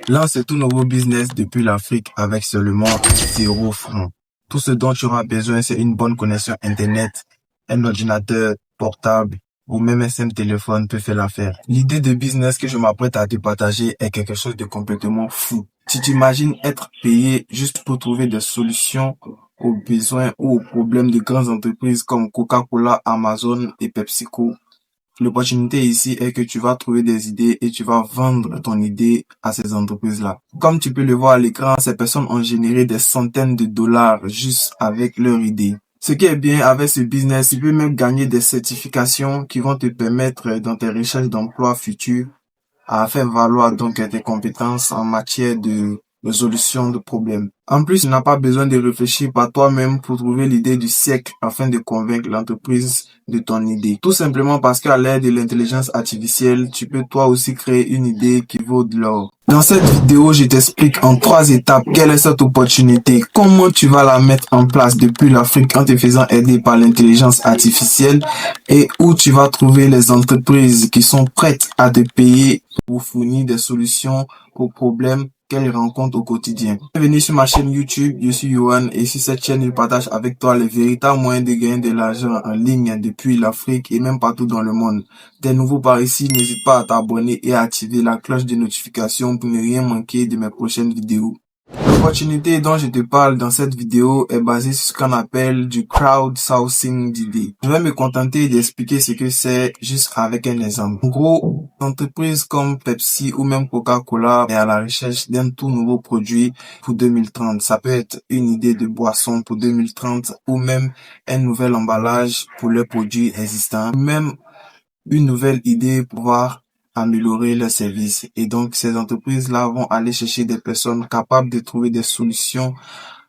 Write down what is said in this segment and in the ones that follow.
Lance tout nouveau business depuis l'Afrique avec seulement 0 francs. Tout ce dont tu auras besoin, c'est une bonne connexion Internet, un ordinateur portable ou même un simple téléphone peut faire l'affaire. L'idée de business que je m'apprête à te partager est quelque chose de complètement fou. Si tu imagines être payé juste pour trouver des solutions aux besoins ou aux problèmes de grandes entreprises comme Coca-Cola, Amazon et PepsiCo, l'opportunité ici est que tu vas trouver des idées et tu vas vendre ton idée à ces entreprises-là. Comme tu peux le voir à l'écran, ces personnes ont généré des centaines de dollars juste avec leur idée. Ce qui est bien avec ce business, tu peux même gagner des certifications qui vont te permettre dans tes recherches d'emploi futures à faire valoir donc tes compétences en matière de résolution de problèmes. En plus, tu n'as pas besoin de réfléchir par toi-même pour trouver l'idée du siècle afin de convaincre l'entreprise de ton idée. Tout simplement parce qu'à l'aide de l'intelligence artificielle, tu peux toi aussi créer une idée qui vaut de l'or. Dans cette vidéo, je t'explique en 3 étapes quelle est cette opportunité, comment tu vas la mettre en place depuis l'Afrique en te faisant aider par l'intelligence artificielle et où tu vas trouver les entreprises qui sont prêtes à te payer pour fournir des solutions aux problèmes qu'elles rencontrent au quotidien. Bienvenue sur ma chaîne YouTube, je suis Yohan et sur cette chaîne, je partage avec toi les véritables moyens de gagner de l'argent en ligne depuis l'Afrique et même partout dans le monde. T'es nouveau par ici, n'hésite pas à t'abonner et à activer la cloche de notification pour ne rien manquer de mes prochaines vidéos. L'opportunité dont je te parle dans cette vidéo est basée sur ce qu'on appelle du crowdsourcing d'idées. Je vais me contenter d'expliquer ce que c'est juste avec un exemple. En gros, une entreprise comme Pepsi ou même Coca-Cola est à la recherche d'un tout nouveau produit pour 2030. Ça peut être une idée de boisson pour 2030 ou même un nouvel emballage pour leurs produits existants, même une nouvelle idée pour pouvoir améliorer leurs services. Et donc, ces entreprises-là vont aller chercher des personnes capables de trouver des solutions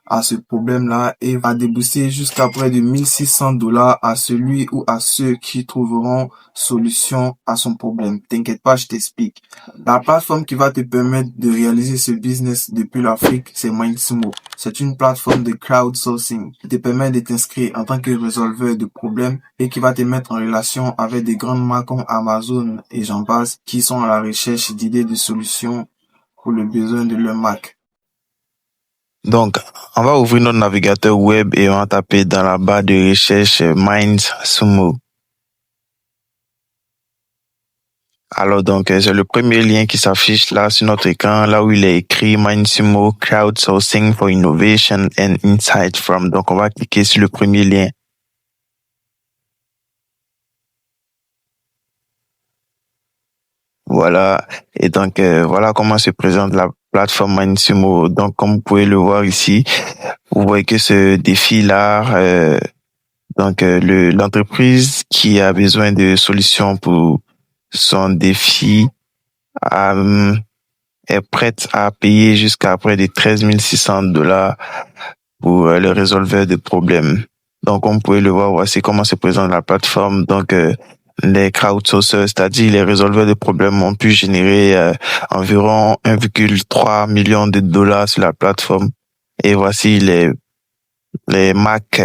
à ce problème-là et va débourser jusqu'à près de 1600 dollars à celui ou à ceux qui trouveront solution à son problème. T'inquiète pas, je t'explique. La plateforme qui va te permettre de réaliser ce business depuis l'Afrique, c'est Mindsumo. C'est une plateforme de crowdsourcing qui te permet de t'inscrire en tant que résolveur de problèmes et qui va te mettre en relation avec des grandes marques comme Amazon et j'en passe qui sont à la recherche d'idées de solutions pour le besoin de leur marque. Donc, on va ouvrir notre navigateur web et on va taper dans la barre de recherche Mindsumo. Alors donc, c'est le premier lien qui s'affiche là sur notre écran, là où il est écrit Mindsumo Crowdsourcing for Innovation and Insight from. Donc, on va cliquer sur le premier lien. Voilà. Et donc, voilà comment se présente la plateforme Mindsumo. Donc, comme vous pouvez le voir ici, vous voyez que ce défi-là, l'entreprise qui a besoin de solutions pour son défi est prête à payer jusqu'à près de 13 600 dollars pour le résolveur de problèmes. Donc, comme vous pouvez le voir, voici comment se présente la plateforme. Donc, les crowdsourcers, c'est-à-dire les résolveurs de problèmes, ont pu générer environ 1,3 million de dollars sur la plateforme. Et voici les marques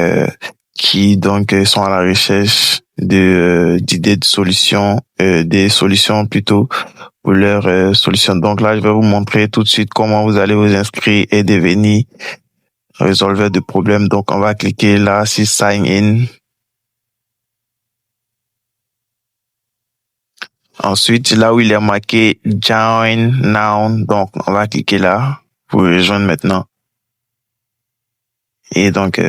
qui donc sont à la recherche d'idées de solutions, des solutions plutôt pour leurs solutions. Donc là, je vais vous montrer tout de suite comment vous allez vous inscrire et devenir résolveur de problèmes. Donc on va cliquer là sur Sign In. Ensuite, là où il est marqué Join Now, donc on va cliquer là pour rejoindre maintenant. Et donc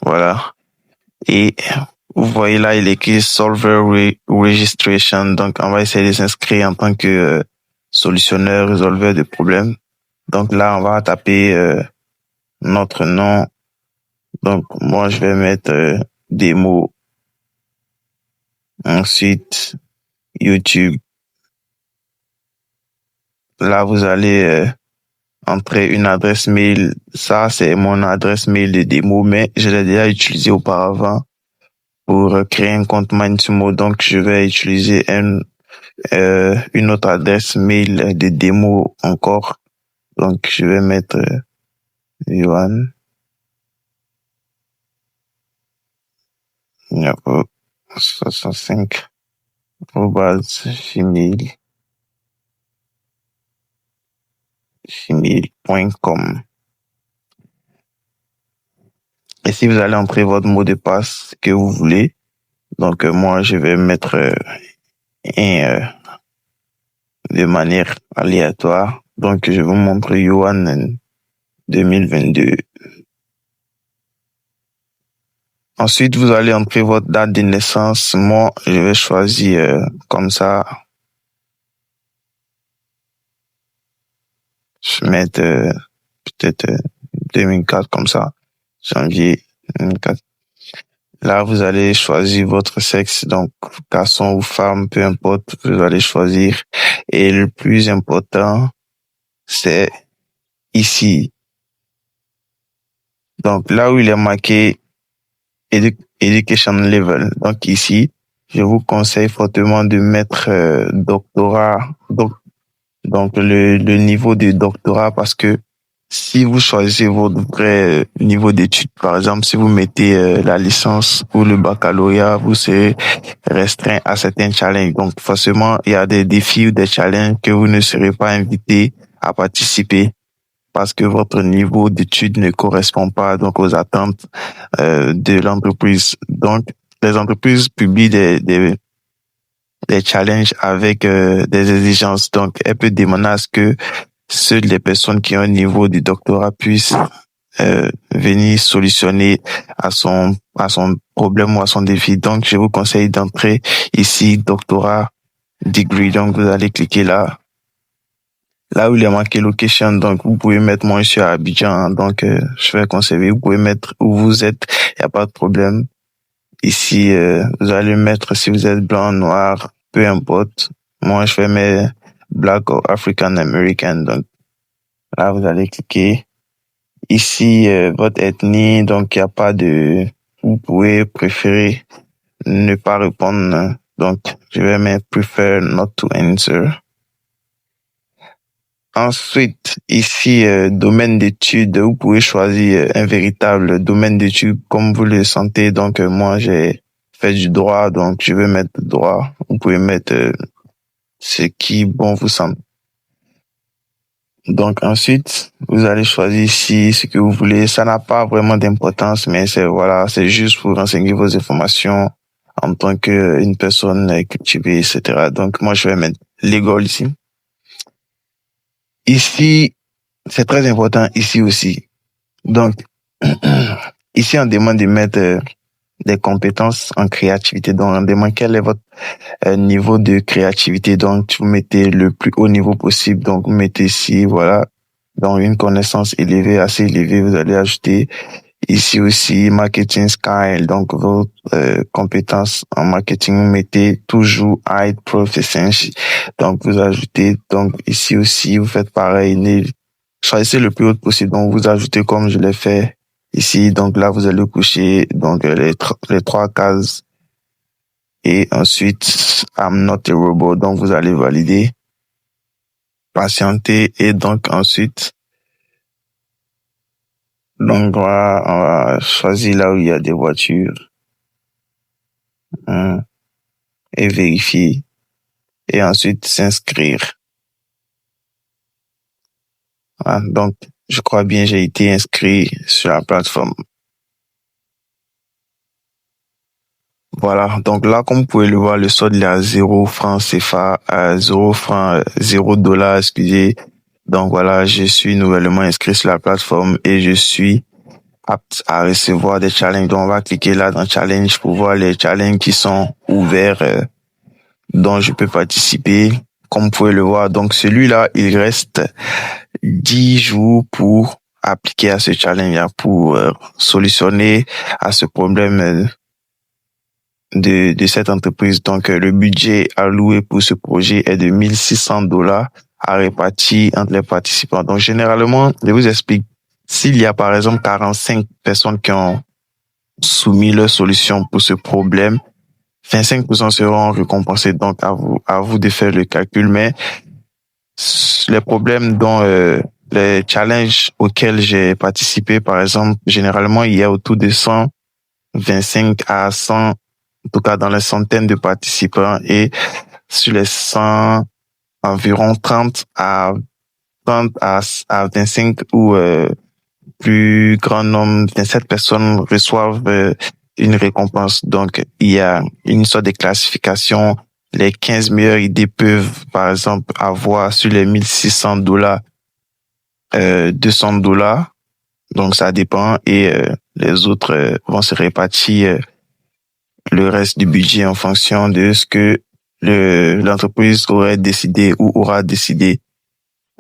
voilà. Et vous voyez là, il est écrit Solver Registration. Donc, on va essayer de s'inscrire en tant que solutionneur, résolveur de problèmes. Donc là, on va taper notre nom. Donc, moi, je vais mettre des mots. Ensuite, YouTube. Là, vous allez entrer une adresse mail. Ça, c'est mon adresse mail de démo, mais je l'ai déjà utilisé auparavant pour créer un compte Mindsumo. Donc, je vais utiliser une autre adresse mail de démo encore. Donc, je vais mettre Yohan 65 @gmail. gmail.com. Et si vous allez entrer votre mot de passe que vous voulez, donc moi je vais mettre de manière aléatoire. Donc je vais vous montrer Yohan 2022. Ensuite, vous allez entrer votre date de naissance. Moi, je vais choisir comme ça. Je vais mettre peut-être 2004 comme ça. Janvier 2004. Là, vous allez choisir votre sexe, donc garçon ou femme, peu importe, vous allez choisir. Et le plus important, c'est ici. Donc là où il est marqué Education Level, donc ici, je vous conseille fortement de mettre doctorat, donc le niveau de doctorat, parce que si vous choisissez votre vrai niveau d'études, par exemple, si vous mettez la licence ou le baccalauréat, vous serez restreint à certains challenges. Donc, forcément, il y a des défis ou des challenges que vous ne serez pas invité à participer parce que votre niveau d'études ne correspond pas donc aux attentes de l'entreprise. Donc, les entreprises publient des challenges avec des exigences. Donc, elles peuvent demander à ce que seules les personnes qui ont un niveau de doctorat puissent venir solutionner à son problème ou à son défi. Donc, je vous conseille d'entrer ici, doctorat degree. Donc, vous allez cliquer là où il y a marqué location. Donc, vous pouvez mettre moi, je suis à Abidjan. Donc, je vais conserver. Vous pouvez mettre où vous êtes. Il n'y a pas de problème. Ici, vous allez mettre si vous êtes blanc, noir, peu importe. Moi, je vais mettre Black ou African American. Donc, là, vous allez cliquer. Ici, votre ethnie, donc il n'y a pas de... Vous pouvez préférer ne pas répondre. Donc, je vais mettre prefer not to answer. Ensuite, ici, domaine d'études, vous pouvez choisir un véritable domaine d'études comme vous le sentez. Donc, moi, j'ai fait du droit, donc je vais mettre droit. Vous pouvez mettre ce qui, bon, vous semble. Donc ensuite, vous allez choisir ici ce que vous voulez. Ça n'a pas vraiment d'importance, mais c'est juste pour renseigner vos informations en tant qu'une personne cultivée, etc. Donc moi, je vais mettre legal ici. Ici, c'est très important ici aussi. Donc, ici, on demande de mettre des compétences en créativité. Donc, on demande quel est votre niveau de créativité. Donc, vous mettez le plus haut niveau possible. Donc, vous mettez ici, voilà. Donc, une connaissance élevée, assez élevée, vous allez ajouter ici aussi marketing style. Donc, vos compétences en marketing, vous mettez toujours high proficiency. Donc, vous ajoutez, donc ici aussi, vous faites pareil. Choisissez le plus haut possible. Donc, vous ajoutez comme je l'ai fait ici. Donc, là, vous allez coucher donc les 3 cases. Et ensuite, I'm not a robot. Donc, vous allez valider. Patienter. Et donc, ensuite, donc, on va choisir là où il y a des voitures. Et vérifier. Et ensuite, s'inscrire. Voilà, donc, je crois bien, j'ai été inscrit sur la plateforme. Voilà, donc là, comme vous pouvez le voir, le solde est à 0 francs CFA, à 0 francs, 0 dollars, excusez. Donc voilà, je suis nouvellement inscrit sur la plateforme et je suis apte à recevoir des challenges. Donc on va cliquer là dans challenge pour voir les challenges qui sont ouverts, dont je peux participer. Comme vous pouvez le voir, donc celui-là, il reste 10 jours pour appliquer à ce challenge, pour solutionner à ce problème de cette entreprise. Donc, le budget alloué pour ce projet est de $1,600 à répartir entre les participants. Donc, généralement, je vous explique, s'il y a par exemple 45 personnes qui ont soumis leur solution pour ce problème, 25% seront récompensés. Donc, à vous de faire le calcul. Mais les problèmes dont les challenges auxquels j'ai participé, par exemple, généralement, il y a autour de 125 à 100, en tout cas dans les centaines de participants, et sur les 100, environ 30 à 30 à 25 ou plus grand nombre, 27 personnes reçoivent une récompense. Donc, il y a une sorte de classification. Les 15 meilleures idées peuvent, par exemple, avoir sur les $1,600, $200. Donc, ça dépend. Et les autres vont se répartir le reste du budget en fonction de ce que l'entreprise aurait décidé ou aura décidé.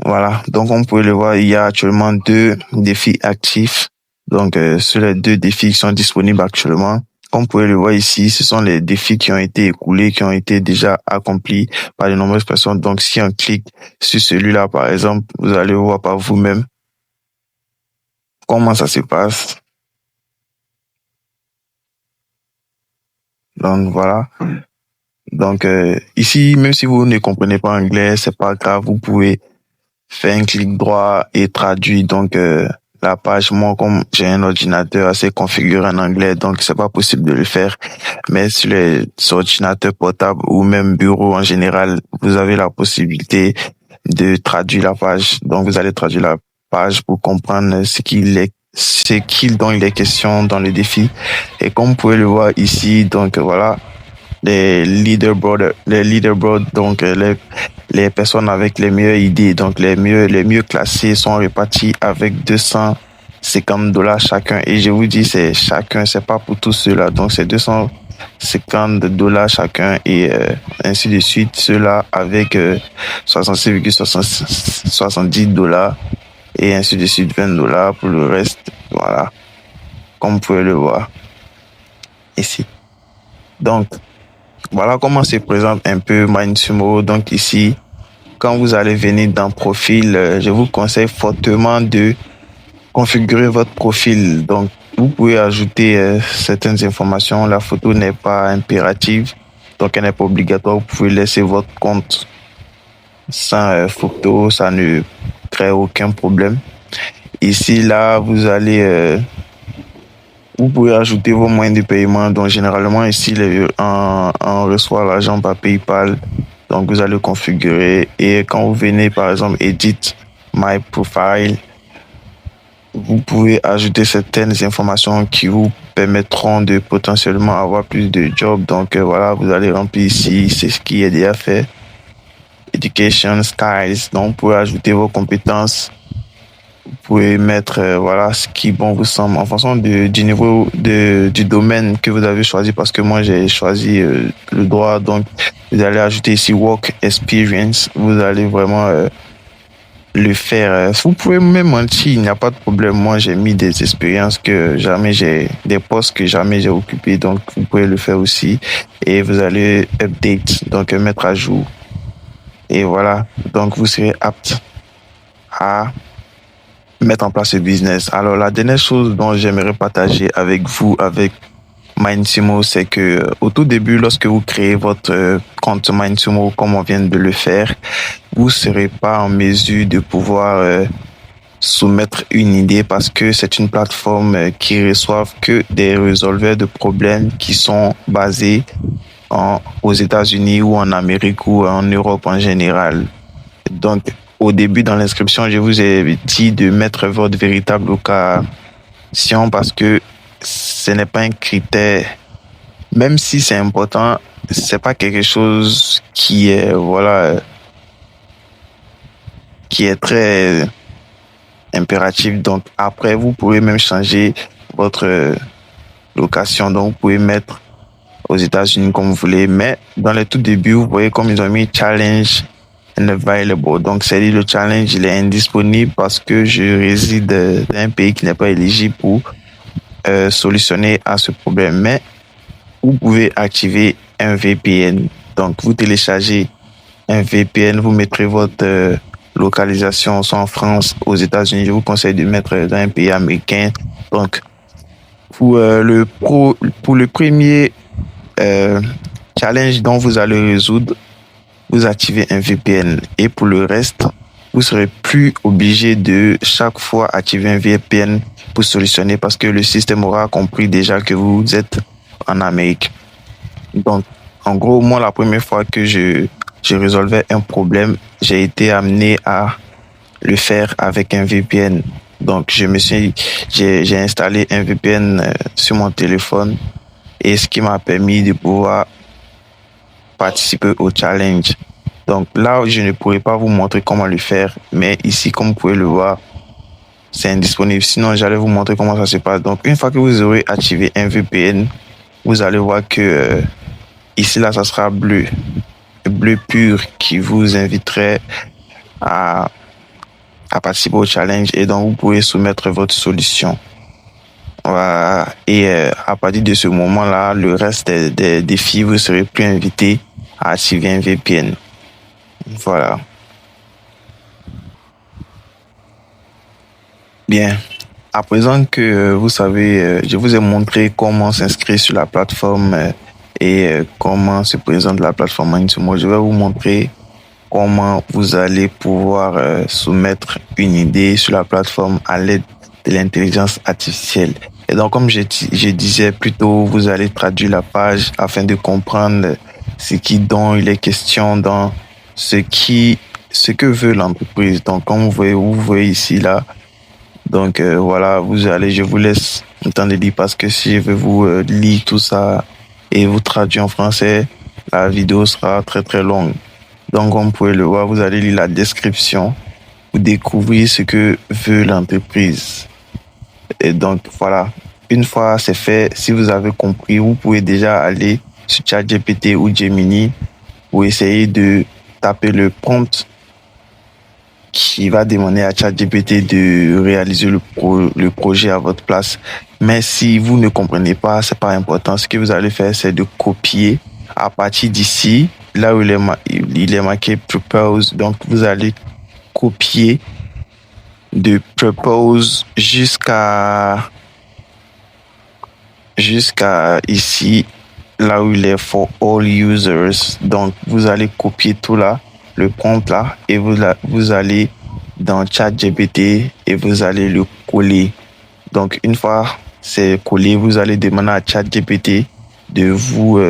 Voilà. Donc, on peut le voir, il y a actuellement 2 défis actifs. Donc, sur les 2 défis qui sont disponibles actuellement, comme vous pouvez le voir ici, ce sont les défis qui ont été écoulés, qui ont été déjà accomplis par de nombreuses personnes. Donc, si on clique sur celui-là, par exemple, vous allez voir par vous-même comment ça se passe. Donc, voilà. Donc, ici, même si vous ne comprenez pas anglais, c'est pas grave, vous pouvez faire un clic droit et traduire. Donc, la page, moi, comme j'ai un ordinateur assez configuré en anglais, donc c'est pas possible de le faire. Mais sur les ordinateurs portables ou même bureau en général, vous avez la possibilité de traduire la page. Donc, vous allez traduire la page pour comprendre ce dont il est question dans le défi. Et comme vous pouvez le voir ici, donc voilà, les leaderboards, donc les personnes avec les meilleures idées, donc les mieux classés sont répartis avec $250 chacun. Et je vous dis, c'est chacun, c'est pas pour tous ceux-là. Donc c'est $250 chacun et ainsi de suite. Ceux-là avec 66,70 et ainsi de suite, $20 pour le reste. Voilà, comme vous pouvez le voir ici. Donc, voilà comment se présente un peu Mindsumo. Donc ici, quand vous allez venir dans profil, je vous conseille fortement de configurer votre profil. Donc, vous pouvez ajouter certaines informations. La photo n'est pas impérative, donc elle n'est pas obligatoire. Vous pouvez laisser votre compte sans photo, ça ne crée aucun problème. Ici, là, vous pouvez ajouter vos moyens de paiement. Donc, généralement, ici, on reçoit l'argent par PayPal. Donc, vous allez configurer. Et quand vous venez, par exemple, Edit My Profile, vous pouvez ajouter certaines informations qui vous permettront de potentiellement avoir plus de jobs. Donc, voilà, vous allez remplir ici. C'est ce qui est déjà fait. Education Styles. Donc, vous pouvez ajouter vos compétences. Vous pouvez mettre voilà ce qui bon vous semble en fonction du niveau du domaine que vous avez choisi, parce que moi j'ai choisi le droit. Donc vous allez ajouter ici work experience. Vous allez vraiment le faire. Vous pouvez même mentir, il n'y a pas de problème. Moi j'ai mis des expériences des postes que jamais j'ai occupés, donc vous pouvez le faire aussi. Et vous allez update, donc mettre à jour. Et voilà, donc vous serez apte à mettre en place ce business. Alors, la dernière chose dont j'aimerais partager avec vous, avec Mindsumo, c'est que au tout début, lorsque vous créez votre compte Mindsumo, comme on vient de le faire, vous serez pas en mesure de pouvoir soumettre une idée, parce que c'est une plateforme qui reçoit que des résolveurs de problèmes qui sont basés aux États-Unis ou en Amérique ou en Europe en général. Donc, au début, dans l'inscription, je vous ai dit de mettre votre véritable location, parce que ce n'est pas un critère. Même si c'est important, c'est pas quelque chose qui est, qui est très impératif. Donc, après, vous pouvez même changer votre location. Donc, vous pouvez mettre aux États-Unis comme vous voulez. Mais dans les tout débuts, vous voyez comme ils ont mis challenge unavailable. Donc, c'est-à-dire le challenge, il est indisponible parce que je réside dans un pays qui n'est pas éligible pour solutionner à ce problème. Mais vous pouvez activer un VPN. Donc, vous téléchargez un VPN, vous mettrez votre localisation, soit en France, aux États-Unis. Je vous conseille de mettre dans un pays américain. Donc, pour le premier challenge dont vous allez résoudre, vous activez un VPN. Et pour le reste, vous serez plus obligé de chaque fois activer un VPN pour solutionner, parce que le système aura compris déjà que vous êtes en Amérique. Donc, en gros, moi, la première fois que je résolvais un problème, j'ai été amené à le faire avec un VPN. Donc, j'ai installé un VPN sur mon téléphone et ce qui m'a permis de pouvoir participer au challenge. Donc là, je ne pourrais pas vous montrer comment le faire, mais ici, comme vous pouvez le voir, c'est indisponible. Sinon, j'allais vous montrer comment ça se passe. Donc, une fois que vous aurez activé un VPN, vous allez voir que ici, là, ça sera bleu pur qui vous inviterait à participer au challenge et donc vous pouvez soumettre votre solution. Voilà. Et à partir de ce moment-là, le reste des défis, vous serez plus invité à activer un VPN. Voilà. Bien. À présent que vous savez, je vous ai montré comment s'inscrire sur la plateforme et comment se présente la plateforme Mindsumo. Je vais vous montrer comment vous allez pouvoir soumettre une idée sur la plateforme à l'aide de l'intelligence artificielle. Et donc, comme je disais plus tôt, vous allez traduire la page afin de comprendre dont il est question dans ce que veut l'entreprise. Donc, comme vous voyez ici, là, donc voilà, je vous laisse le temps de lire parce que si je vais vous lire tout ça et vous traduire en français, la vidéo sera très très longue. Donc, comme vous pouvez le voir, vous allez lire la description pour découvrir ce que veut l'entreprise. Et donc, voilà. Une fois c'est fait, si vous avez compris, vous pouvez déjà aller sur ChatGPT ou Gemini pour essayer de taper le prompt qui va demander à ChatGPT de réaliser le projet à votre place. Mais si vous ne comprenez pas, c'est pas important. Ce que vous allez faire, c'est de copier à partir d'ici, là où il est marqué Propose. Donc, vous allez copier de Propose jusqu'à ici, là où il est For All Users. Donc, vous allez copier tout là, le prompt là, et vous allez dans ChatGPT et vous allez le coller. Donc, une fois c'est collé, vous allez demander à ChatGPT de vous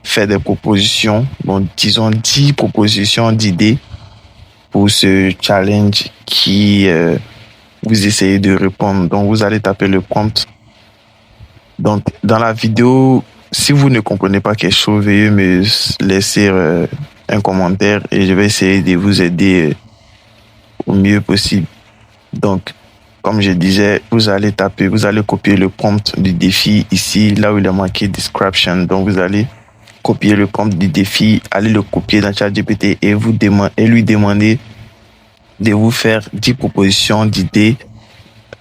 faire des propositions, bon, disons 10 propositions d'idées pour ce challenge qui vous essayez de répondre. Donc, vous allez taper le prompt. Donc, dans la vidéo, si vous ne comprenez pas quelque chose, veuillez me laisser un commentaire et je vais essayer de vous aider au mieux possible. Donc, comme je disais, vous allez copier le prompt du défi ici, là où il est marqué description. Donc, vous allez copier le prompt du défi, allez le copier dans ChatGPT et lui demander de vous faire 10 propositions d'idées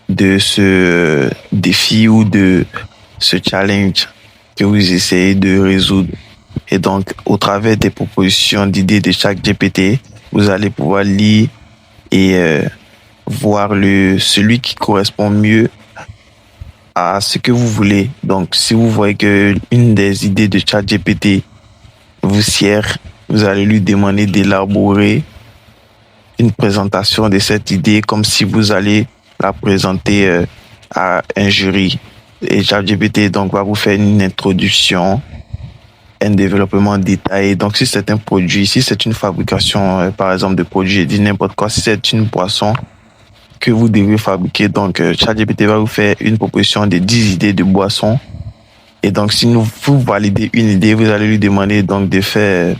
de ce défi ou de ce challenge que vous essayez de résoudre. Et donc, au travers des propositions d'idées de chaque GPT, vous allez pouvoir lire et voir celui qui correspond mieux à ce que vous voulez. Donc, si vous voyez que une des idées de ChatGPT vous sied, vous allez lui demander d'élaborer une présentation de cette idée comme si vous allez la présenter à un jury. Et ChatGPT donc va vous faire une introduction, un développement détaillé. Donc, si c'est un produit, si c'est une fabrication, par exemple, de produits, je dis n'importe quoi, si c'est une boisson que vous devez fabriquer, donc ChatGPT va vous faire une proposition de 10 idées de boissons. Et donc, si vous validez une idée, vous allez lui demander donc de faire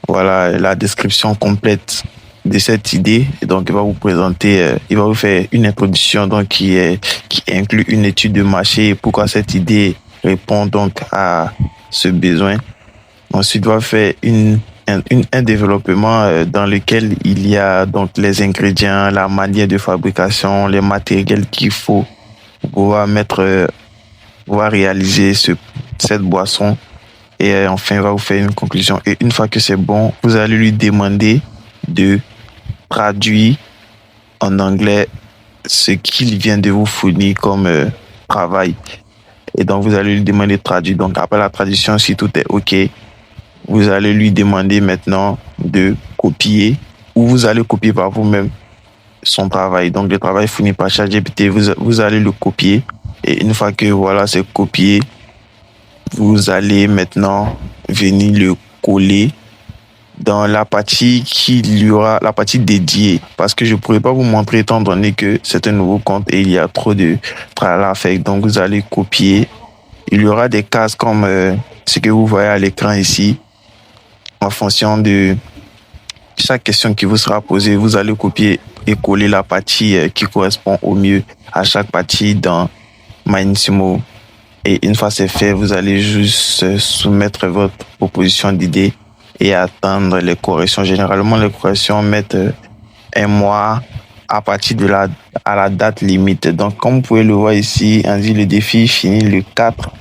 la description complète de cette idée. Et donc, il va vous présenter, il va vous faire une introduction donc qui inclut une étude de marché et pourquoi cette idée répond donc à ce besoin. Ensuite, il va faire un développement dans lequel il y a donc les ingrédients, la manière de fabrication, les matériels qu'il faut pour pouvoir réaliser cette boisson. Et enfin, il va vous faire une conclusion. Et une fois que c'est bon, vous allez lui demander de traduire en anglais ce qu'il vient de vous fournir comme travail. Et donc, vous allez lui demander de traduire. Donc, après la traduction, si tout est OK, vous allez lui demander maintenant de copier ou vous allez copier par vous-même son travail. Donc, le travail fourni par ChatGPT, vous allez le copier. Et une fois que c'est copié, vous allez maintenant venir le coller dans la partie qu'il y aura, la partie dédiée, parce que je ne pourrais pas vous montrer étant donné que c'est un nouveau compte et il y a trop de travail à faire. Donc, vous allez copier. Il y aura des cases comme ce que vous voyez à l'écran ici. En fonction de chaque question qui vous sera posée, vous allez copier et coller la partie qui correspond au mieux à chaque partie dans Mindsumo. Et une fois c'est fait, vous allez juste soumettre votre proposition d'idée et attendre les corrections. Généralement, les corrections mettent un mois à partir de à la date limite. Donc, comme vous pouvez le voir ici, on dit le défi finit le 4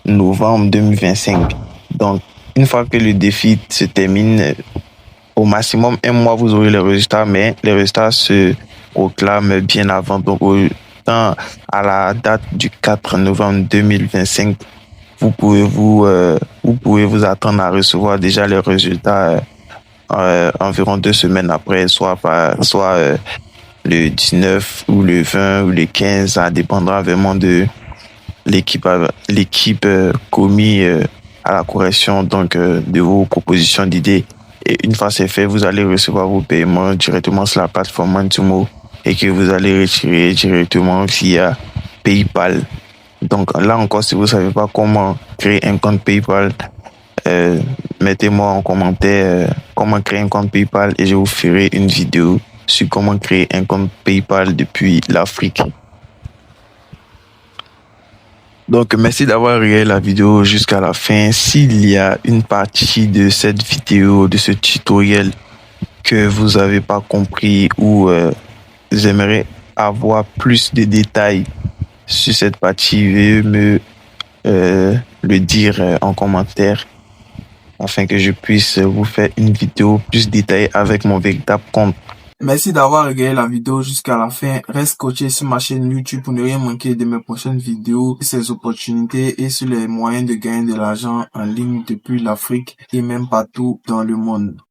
novembre 2025. Donc, une fois que le défi se termine, au maximum un mois, vous aurez les résultats, mais les résultats se proclament bien avant. Donc, à la date du 4 novembre 2025, vous pouvez vous attendre à recevoir déjà les résultats environ 2 semaines après, soit le 19 ou le 20 ou le 15, ça dépendra vraiment de l'équipe commis à la correction donc de vos propositions d'idées. Et une fois c'est fait, vous allez recevoir vos paiements directement sur la plateforme Mindsumo et que vous allez retirer directement via PayPal. Donc là encore, si vous ne savez pas comment créer un compte PayPal, mettez-moi en commentaire comment créer un compte PayPal et je vous ferai une vidéo sur comment créer un compte PayPal depuis l'Afrique. Donc, merci d'avoir regardé la vidéo jusqu'à la fin. S'il y a une partie de cette vidéo, de ce tutoriel que vous n'avez pas compris ou vous aimeriez avoir plus de détails sur cette partie, veuillez me le dire en commentaire afin que je puisse vous faire une vidéo plus détaillée avec mon véritable compte. Merci d'avoir regardé la vidéo jusqu'à la fin. Reste scotché sur ma chaîne YouTube pour ne rien manquer de mes prochaines vidéos, sur ces opportunités et sur les moyens de gagner de l'argent en ligne depuis l'Afrique et même partout dans le monde.